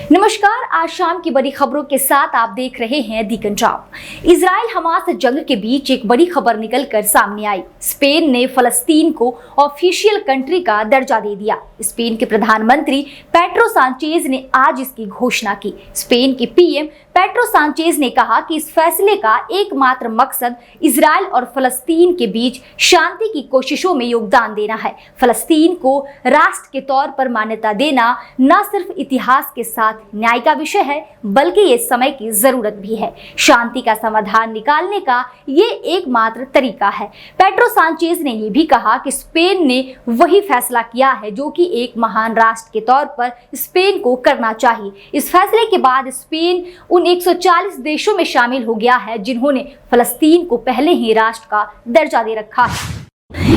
नमस्कार, आज शाम की बड़ी खबरों के साथ आप देख रहे हैं दी पंजाब। इजराइल हमास जंग के बीच एक बड़ी खबर निकलकर सामने आई। स्पेन ने फलस्तीन को ऑफिशियल कंट्री का दर्जा दे दिया। स्पेन के प्रधानमंत्री पेड्रो सांचेज ने आज इसकी घोषणा की। स्पेन के पीएम पेड्रो सांचेज ने कहा कि इस फैसले का एकमात्र मकसद इजराइल और फलस्तीन के बीच शांति की कोशिशों में योगदान देना है। फलस्तीन को राष्ट्र के तौर पर मान्यता देना न सिर्फ इतिहास के साथ न्याय का विषय है, बल्कि ये समय की जरूरत भी है। शांति का समाधान निकालने का ये एकमात्र तरीका है। पेड्रो सांचेज ने ये भी कहा कि स्पेन ने वही फैसला किया है जो कि एक महान राष्ट्र के तौर पर स्पेन को करना चाहिए। इस फैसले के बाद स्पेन उन 140 देशों में शामिल हो गया है जिन्होंने फलस्तीन को पहले ही राष्ट्र का दर्जा दे रखा है।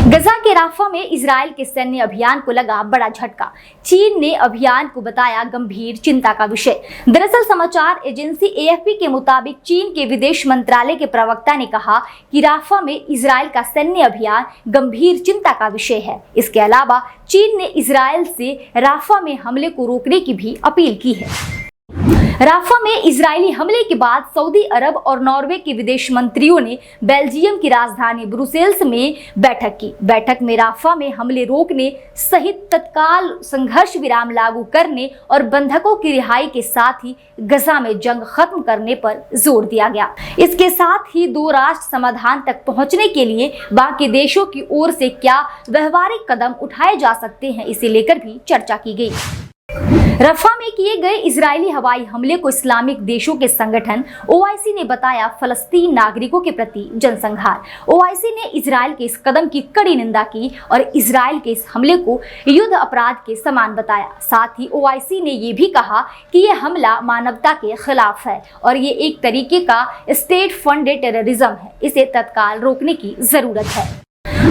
गजा के राफा में इजराइल के सैन्य अभियान को लगा बड़ा झटका। चीन ने अभियान को बताया गंभीर चिंता का विषय। दरअसल समाचार एजेंसी एएफपी के मुताबिक चीन के विदेश मंत्रालय के प्रवक्ता ने कहा कि राफा में इजराइल का सैन्य अभियान गंभीर चिंता का विषय है। इसके अलावा चीन ने इजराइल से राफा में हमले को रोकने की भी अपील की है। राफा में इजरायली हमले के बाद सऊदी अरब और नॉर्वे के विदेश मंत्रियों ने बेल्जियम की राजधानी ब्रुसेल्स में बैठक की। बैठक में राफा में हमले रोकने सहित तत्काल संघर्ष विराम लागू करने और बंधकों की रिहाई के साथ ही गजा में जंग खत्म करने पर जोर दिया गया। इसके साथ ही दो राष्ट्र समाधान तक पहुंचने के लिए बाकी देशों की ओर से क्या व्यवहारिक कदम उठाए जा सकते हैं, इसे लेकर भी चर्चा की गई। रफा में किए गए इजरायली हवाई हमले को इस्लामिक देशों के संगठन ओआईसी ने बताया फलस्तीन नागरिकों के प्रति जनसंहार। ओआईसी ने इजरायल के इस कदम की कड़ी निंदा की और इजरायल के इस हमले को युद्ध अपराध के समान बताया। साथ ही ओआईसी ने ये भी कहा कि यह हमला मानवता के खिलाफ है और ये एक तरीके का स्टेट फंडेड टेररिज्म है। इसे तत्काल रोकने की जरूरत है।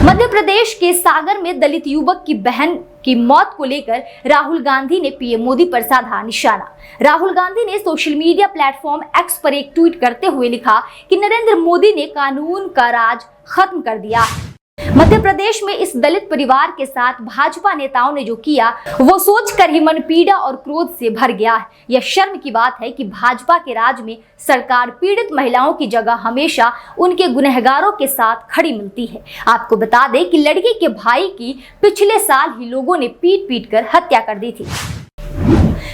मध्य प्रदेश के सागर में दलित युवक की बहन की मौत को लेकर राहुल गांधी ने पीएम मोदी पर साधा निशाना। राहुल गांधी ने सोशल मीडिया प्लेटफॉर्म एक्स पर एक ट्वीट करते हुए लिखा कि नरेंद्र मोदी ने कानून का राज खत्म कर दिया। मध्य प्रदेश में इस दलित परिवार के साथ भाजपा नेताओं ने जो किया वो सोचकर ही मन पीड़ा और क्रोध से भर गया है। यह शर्म की बात है कि भाजपा के राज में सरकार पीड़ित महिलाओं की जगह हमेशा उनके गुनहगारों के साथ खड़ी मिलती है। आपको बता दें कि लड़की के भाई की पिछले साल ही लोगों ने पीट पीट कर हत्या कर दी थी।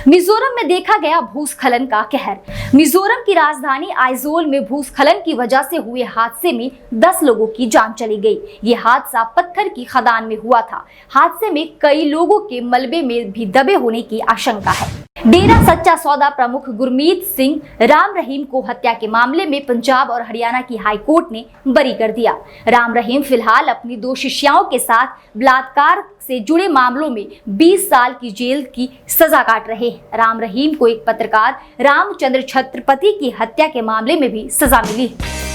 मिजोरम में देखा गया भूस्खलन का कहर। मिजोरम की राजधानी आइजोल में भूस्खलन की वजह से हुए हादसे में 10 लोगों की जान चली गई। ये हादसा पत्थर की खदान में हुआ था। हादसे में कई लोगों के मलबे में भी दबे होने की आशंका है। डेरा सच्चा सौदा प्रमुख गुरमीत सिंह राम रहीम को हत्या के मामले में पंजाब और हरियाणा की हाई कोर्ट ने बरी कर दिया। राम रहीम फिलहाल अपनी 2 शिष्याओं के साथ बलात्कार से जुड़े मामलों में 20 साल की जेल की सजा काट रहे हैं। राम रहीम को एक पत्रकार रामचंद्र छत्रपति की हत्या के मामले में भी सजा मिली है।